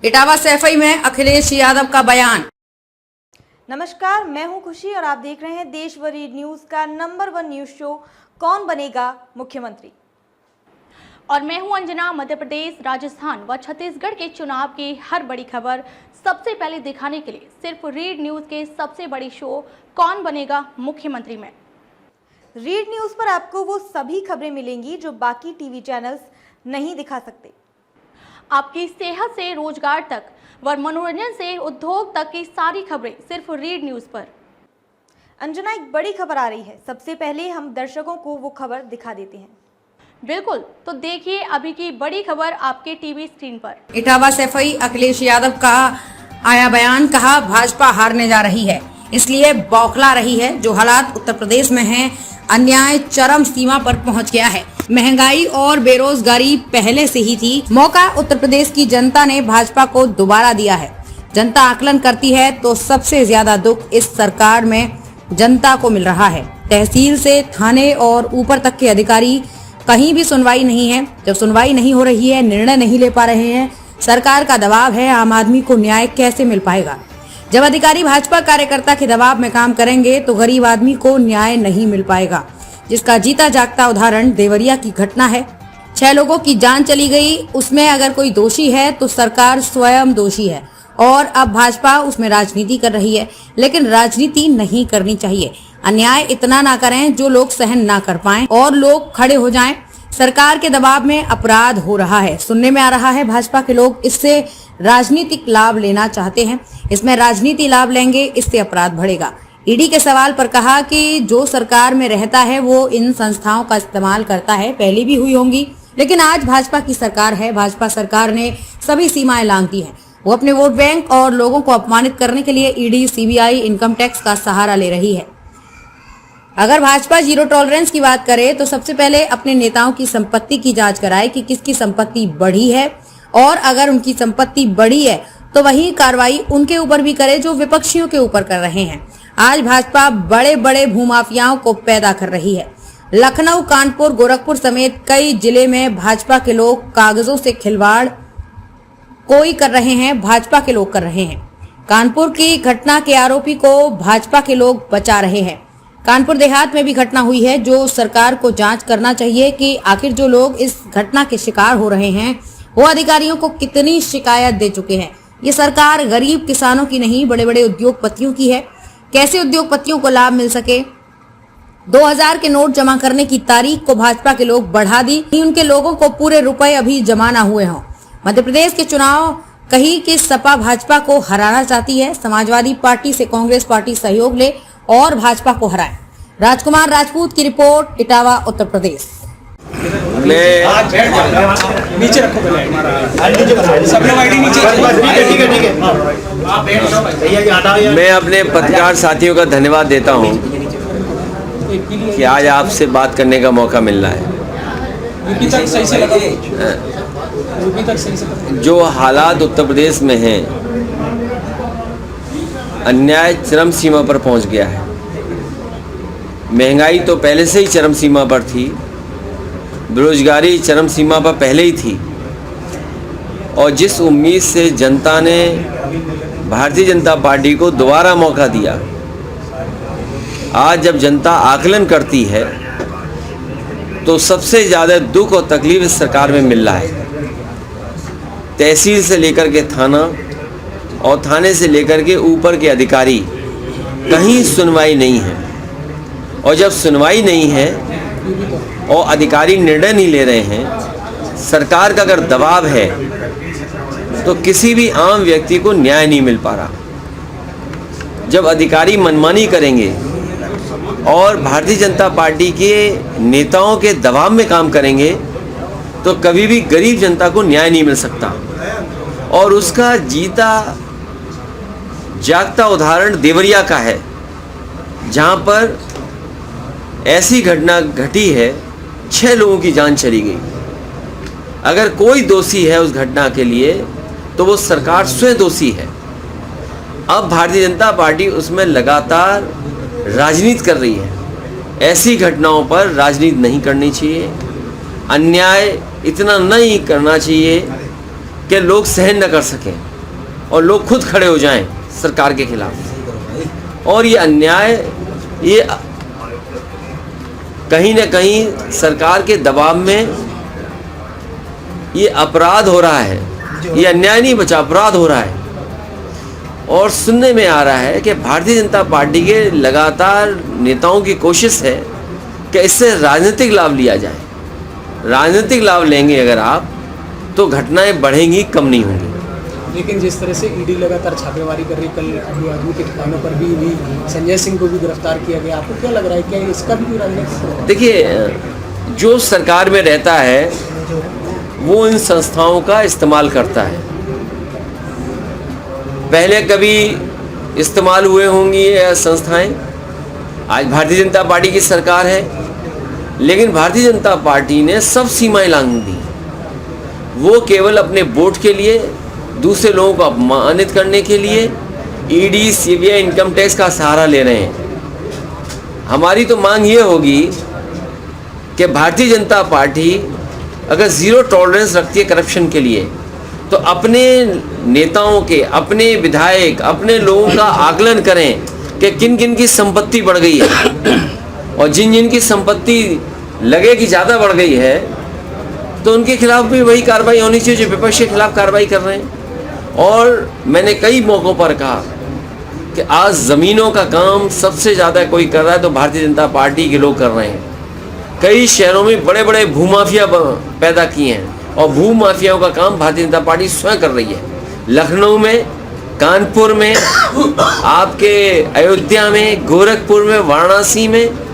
इटावा सैफई में अखिलेश यादव का बयान। नमस्कार, मैं हूं खुशी और आप देख रहे हैं देशभरी न्यूज का नंबर 1 न्यूज शो कौन बनेगा मुख्यमंत्री। और मैं हूं अंजना। मध्य प्रदेश, राजस्थान व छत्तीसगढ़ के चुनाव की हर बड़ी खबर सबसे पहले दिखाने के लिए सिर्फ रीड न्यूज के सबसे बड़ी शो कौन बनेगा मुख्यमंत्री में। रीड न्यूज पर आपको वो सभी खबरें मिलेंगी जो बाकी टीवी चैनल्स नहीं दिखा सकते। आपकी सेहत से रोजगार तक व मनोरंजन से उद्योग तक की सारी खबरें सिर्फ रीड न्यूज पर। अंजना, एक बड़ी खबर आ रही है। सबसे पहले हम दर्शकों को वो खबर दिखा देते हैं। बिल्कुल, तो देखिए अभी की बड़ी खबर आपके टीवी स्क्रीन पर। इटावा सैफई अखिलेश यादव का आया बयान। कहा, भाजपा हारने जा रही है, इसलिए बौखला रही है। जो हालात उत्तर प्रदेश में हैं, अन्याय चरम सीमा पर पहुंच गया है। महंगाई और बेरोजगारी पहले से ही थी। मौका उत्तर प्रदेश की जनता ने भाजपा को दोबारा दिया है। जनता आकलन करती है तो सबसे ज्यादा दुख इस सरकार में जनता को मिल रहा है। तहसील से थाने और ऊपर तक के अधिकारी, कहीं भी सुनवाई नहीं है। जब सुनवाई नहीं हो रही है, निर्णय नहीं ले पा रहे हैं, सरकार का दबाव है, आम आदमी को न्याय कैसे मिल पाएगा। जब अधिकारी भाजपा कार्यकर्ता के दबाव में काम करेंगे तो गरीब आदमी को न्याय नहीं मिल पाएगा, जिसका जीता जागता उदाहरण देवरिया की घटना है। 6 लोगों की जान चली गई। उसमें अगर कोई दोषी है तो सरकार स्वयं दोषी है और अब भाजपा उसमें राजनीति कर रही है, लेकिन राजनीति नहीं करनी चाहिए। अन्याय इतना ना करें जो लोग सहन ना कर पाएं और लोग खड़े हो जाएं। सरकार के दबाव में अपराध हो रहा है। सुनने में आ रहा है भाजपा के लोग इससे राजनीतिक लाभ लेना चाहते हैं। इसमें राजनीति लाभ लेंगे, इससे अपराध बढ़ेगा। ईडी के सवाल पर कहा कि जो सरकार में रहता है वो इन संस्थाओं का इस्तेमाल करता है। पहले भी हुई होंगी, लेकिन आज भाजपा की सरकार है। भाजपा सरकार ने सभी सीमाएं लांघ दी हैं। वो अपने वोट बैंक और लोगों को अपमानित करने के लिए ईडी, सीबीआई, इनकम टैक्स का सहारा ले रही है। अगर भाजपा जीरो टॉलरेंस की बात करे तो सबसे पहले अपने नेताओं की संपत्ति की जांच कराए कि किसकी संपत्ति बढ़ी है, और अगर उनकी संपत्ति बढ़ी है तो वही कार्रवाई उनके ऊपर भी करे जो विपक्षियों के ऊपर कर रहे हैं। आज भाजपा बड़े बड़े भूमाफियाओं को पैदा कर रही है। लखनऊ, कानपुर, गोरखपुर समेत कई जिले में भाजपा के लोग कागजों से खिलवाड़ कोई कर रहे हैं, भाजपा के लोग कर रहे हैं। कानपुर की घटना के आरोपी को भाजपा के लोग बचा रहे हैं। कानपुर देहात में भी घटना हुई है, जो सरकार को जांच करना चाहिए कि आखिर जो लोग इस घटना के शिकार हो रहे हैं वो अधिकारियों को कितनी शिकायत दे चुके हैं। ये सरकार गरीब किसानों की नहीं, बड़े बड़े उद्योगपतियों की है। कैसे उद्योगपतियों को लाभ मिल सके। 2000 के नोट जमा करने की तारीख को भाजपा के लोग बढ़ा दी। उनके लोगों को पूरे रुपए अभी जमा ना हुए हों। मध्य प्रदेश के चुनाव कहीं कि सपा भाजपा को हराना चाहती है। समाजवादी पार्टी से कांग्रेस पार्टी सहयोग ले और भाजपा को हराए। राजकुमार राजपूत की रिपोर्ट, इटावा, उत्तर प्रदेश। नीचे रखो, सब लोग आईडी नीचे। मैं अपने पत्रकार साथियों का धन्यवाद देता हूं कि आज आपसे बात करने का मौका मिल रहा है। जो हालात उत्तर प्रदेश में हैं, अन्याय चरम सीमा पर पहुंच गया है। महंगाई तो पहले से ही चरम सीमा पर थी, बेरोजगारी चरम सीमा पर पहले ही थी, और जिस उम्मीद से जनता ने भारतीय जनता पार्टी को दोबारा मौका दिया, आज जब जनता आकलन करती है तो सबसे ज़्यादा दुख और तकलीफ इस सरकार में मिल रहा है। तहसील से लेकर के थाना और थाने से लेकर के ऊपर के अधिकारी, कहीं सुनवाई नहीं है। और जब सुनवाई नहीं है और अधिकारी निर्णय नहीं ले रहे हैं, सरकार का अगर दबाव है तो किसी भी आम व्यक्ति को न्याय नहीं मिल पा रहा। जब अधिकारी मनमानी करेंगे और भारतीय जनता पार्टी के नेताओं के दबाव में काम करेंगे तो कभी भी गरीब जनता को न्याय नहीं मिल सकता। और उसका जीता जागता उदाहरण देवरिया का है, जहां पर ऐसी घटना घटी है, 6 लोगों की जान चली गई। अगर कोई दोषी है उस घटना के लिए तो वो सरकार स्वयं दोषी है। अब भारतीय जनता पार्टी उसमें लगातार राजनीति कर रही है। ऐसी घटनाओं पर राजनीति नहीं करनी चाहिए। अन्याय इतना नहीं करना चाहिए कि लोग सहन न कर सकें। और लोग खुद खड़े हो जाएं सरकार के खिलाफ। और ये अन्याय, ये कहीं ना कहीं सरकार के दबाव में ये अपराध हो रहा है। ये अन्याय नहीं बचा, अपराध हो रहा है। और सुनने में आ रहा है कि भारतीय जनता पार्टी के लगातार नेताओं की कोशिश है कि इससे राजनीतिक लाभ लिया जाए। राजनीतिक लाभ लेंगे अगर आप, तो घटनाएं बढ़ेंगी, कम नहीं होंगी। लेकिन जिस तरह से ईडी लगातार छापेमारी कर रही, कल अभी आदमी के ठिकानों पर भी संजय सिंह को भी गिरफ्तार किया गया, आपको क्या लग रहा है, क्या इसका भी कोई राजनीतिक? देखिए, जो सरकार में रहता है वो इन संस्थाओं का इस्तेमाल करता है। पहले कभी इस्तेमाल हुए होंगी ये संस्थाएं, आज भारतीय जनता पार्टी की सरकार है, लेकिन भारतीय जनता पार्टी ने सब सीमाएं लांघ दी। वो केवल अपने वोट के लिए, दूसरे लोगों को अपमानित करने के लिए ईडी, सीबीआई, इनकम टैक्स का सहारा ले रहे हैं। हमारी तो मांग ये होगी कि भारतीय जनता पार्टी अगर ज़ीरो टॉलरेंस रखती है करप्शन के लिए, तो अपने नेताओं के, अपने विधायक, अपने लोगों का आकलन करें कि किन किन की संपत्ति बढ़ गई है, और जिन जिन की संपत्ति लगे कि ज़्यादा बढ़ गई है तो उनके खिलाफ भी वही कार्रवाई होनी चाहिए जो विपक्ष के खिलाफ कार्रवाई कर रहे हैं। और मैंने कई मौक़ों पर कहा कि आज ज़मीनों का काम सबसे ज़्यादा कोई कर रहा है तो भारतीय जनता पार्टी के लोग कर रहे हैं। कई शहरों में बड़े बड़े भूमाफिया पैदा किए हैं और भूमाफियाओं का काम भारतीय जनता पार्टी स्वयं कर रही है। लखनऊ में, कानपुर में, आपके अयोध्या में, गोरखपुर में, वाराणसी में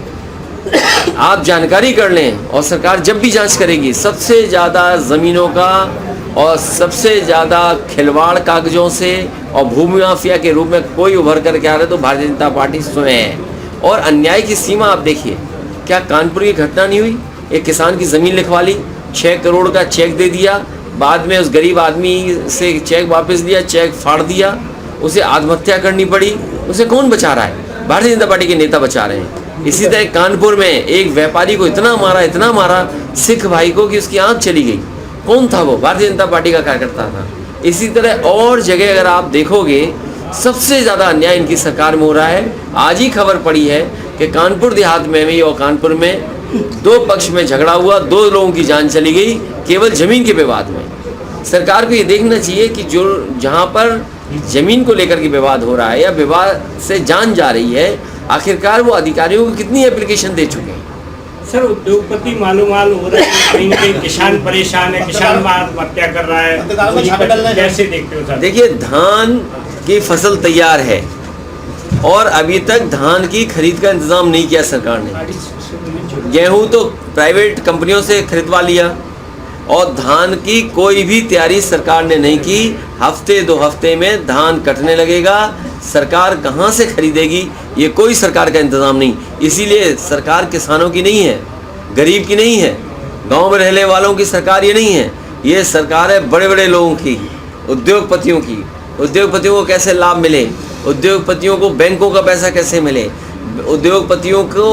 आप जानकारी कर लें, और सरकार जब भी जांच करेगी, सबसे ज़्यादा ज़मीनों का और सबसे ज़्यादा खिलवाड़ कागज़ों से और भूमि माफिया के रूप में कोई उभर कर के आ रहा है तो भारतीय जनता पार्टी स्वयं है। और अन्याय की सीमा आप देखिए, क्या कानपुर की घटना नहीं हुई? एक किसान की ज़मीन लिखवा ली, 6 करोड़ का चेक दे दिया, बाद में उस गरीब आदमी से चेक वापस लिया, चेक फाड़ दिया, उसे आत्महत्या करनी पड़ी। उसे कौन बचा रहा है? भारतीय जनता पार्टी के नेता बचा रहे हैं। इसी तरह कानपुर में एक व्यापारी को इतना मारा सिख भाई को कि उसकी आंख चली गई। कौन था वो? भारतीय जनता पार्टी का कार्यकर्ता था। इसी तरह और जगह अगर आप देखोगे, सबसे ज़्यादा अन्याय इनकी सरकार में हो रहा है। आज ही खबर पड़ी है कि कानपुर देहात में भी और कानपुर में 2 पक्ष में झगड़ा हुआ, 2 लोगों की जान चली गई केवल ज़मीन के विवाद में। सरकार को ये देखना चाहिए कि जो जहाँ पर ज़मीन को लेकर के विवाद हो रहा है या विवाद से जान जा रही है, आखिरकार वो अधिकारियों को कितनी एप्लीकेशन दे चुके हैं। सर, उद्योगपति मालूम हो रहा है, कहीं कहीं किसान परेशान है, किसान आत्महत्या कर रहा है, कैसे देखते हो सर? देखिए, धान की फसल तैयार है और अभी तक धान की खरीद का इंतज़ाम नहीं किया सरकार ने। गेहूं तो प्राइवेट कंपनियों से खरीदवा लिया और धान की कोई भी तैयारी सरकार ने नहीं की। हफ्ते 2 हफ्ते में धान कटने लगेगा, सरकार कहाँ से खरीदेगी? ये कोई सरकार का इंतज़ाम नहीं। इसीलिए सरकार किसानों की नहीं है, गरीब की नहीं है, गांव में रहने वालों की सरकार ये नहीं है। ये सरकार है बड़े बड़े लोगों की, उद्योगपतियों की। उद्योगपतियों को कैसे लाभ मिले, उद्योगपतियों को बैंकों का पैसा कैसे मिले, उद्योगपतियों को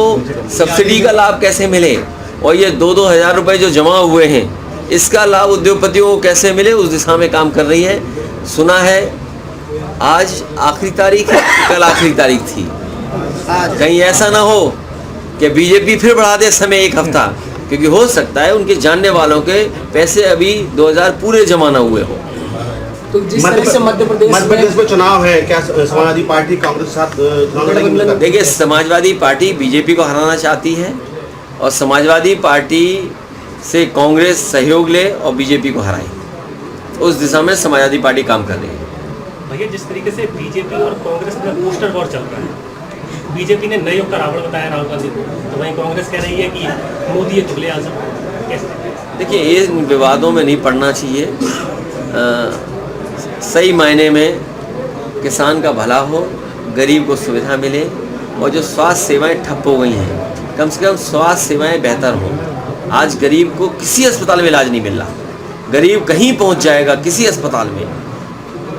सब्सिडी का लाभ कैसे मिले, और ये 2-2 हज़ार रुपये जो जमा हुए हैं इसका लाभ उद्योगपतियों को कैसे मिले, उस दिशा में काम कर रही है। सुना है आज आखिरी तारीख है, कल आखिरी तारीख थी। कहीं ऐसा ना हो कि बीजेपी फिर बढ़ा दे समय 1 हफ्ता, क्योंकि हो सकता है उनके जानने वालों के पैसे अभी 2000 पूरे जमा ना हुए हो। तो जिस तरह से मध्य प्रदेश में चुनाव है, क्या समाजवादी पार्टी कांग्रेस के साथ चुनाव लड़ेगी? देखिए, समाजवादी पार्टी बीजेपी को हराना चाहती है और समाजवादी पार्टी से कांग्रेस सहयोग ले और बीजेपी को हराए, उस दिशा में समाजवादी पार्टी काम कर रही है। भैया, जिस तरीके से बीजेपी और कांग्रेस में पोस्टर वॉर चल रहा है, बीजेपी ने नए युग का रावण बताया राहुल गांधी को, तो वहीं कांग्रेस कह रही है कि मोदी ये तुगले आजम। देखिए, इन विवादों में नहीं पड़ना चाहिए। सही मायने में किसान का भला हो, गरीब को सुविधा मिले, और जो स्वास्थ्य सेवाएं ठप हो गई हैं, कम से कम स्वास्थ्य सेवाएं बेहतर हों। आज गरीब को किसी अस्पताल में इलाज नहीं मिल रहा, गरीब कहीं पहुंच जाएगा, किसी अस्पताल में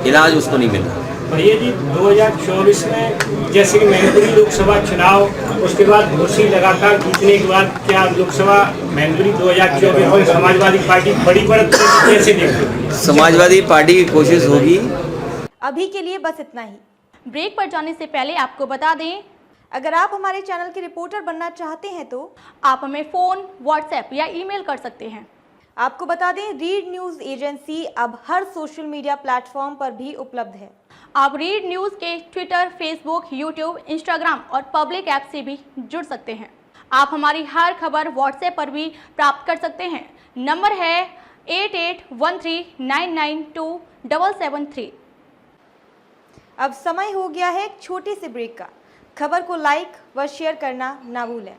इलाज उसको नहीं मिल रहा। भैया जी, 2024 में जैसे कि मैनपुरी लोकसभा चुनाव, उसके बाद घोषी लगातार जीतने के बाद क्या लोकसभा मैनपुरी 2024 में समाजवादी पार्टी बड़ी बढ़त कैसे देखते हो? समाजवादी पार्टी की कोशिश होगी अभी के लिए बस इतना ही। ब्रेक पर जाने से पहले आपको बता दें, अगर आप हमारे चैनल के रिपोर्टर बनना चाहते हैं तो आप हमें फ़ोन, व्हाट्सएप या ईमेल कर सकते हैं। आपको बता दें, रीड न्यूज़ एजेंसी अब हर सोशल मीडिया प्लेटफॉर्म पर भी उपलब्ध है। आप रीड न्यूज़ के ट्विटर, फेसबुक, यूट्यूब, इंस्टाग्राम और पब्लिक ऐप से भी जुड़ सकते हैं। आप हमारी हर खबर व्हाट्सएप पर भी प्राप्त कर सकते हैं। नंबर है 8813992773। अब समय हो गया है एक छोटे से ब्रेक का। खबर को लाइक व शेयर करना ना भूलें।